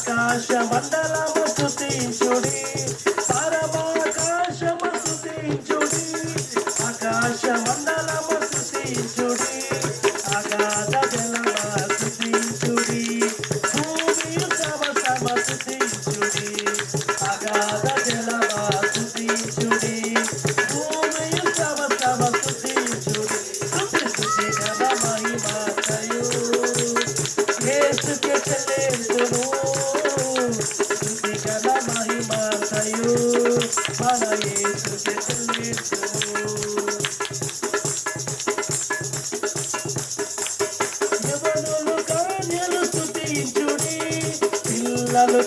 ఆకాశమండలము స్తుతించుడి, పరమాకాశము స్తుతించుడి, ఆకాశమండలము స్తుతించుడి, అగాధ జలమ స్తుతించుడి, భూమియు సమస్తమ స్తుతించుడి, అగాధ జలమ స్తుతించుడి, భూమియు సమస్తమ స్తుతించుడి, స్తుతి ఘన మహిమతయు యేసుకే చెల్లించును. మన యేసుకే చెల్లించును. యవ్వనులు కన్యలు స్తుతించుడి, పిల్లలు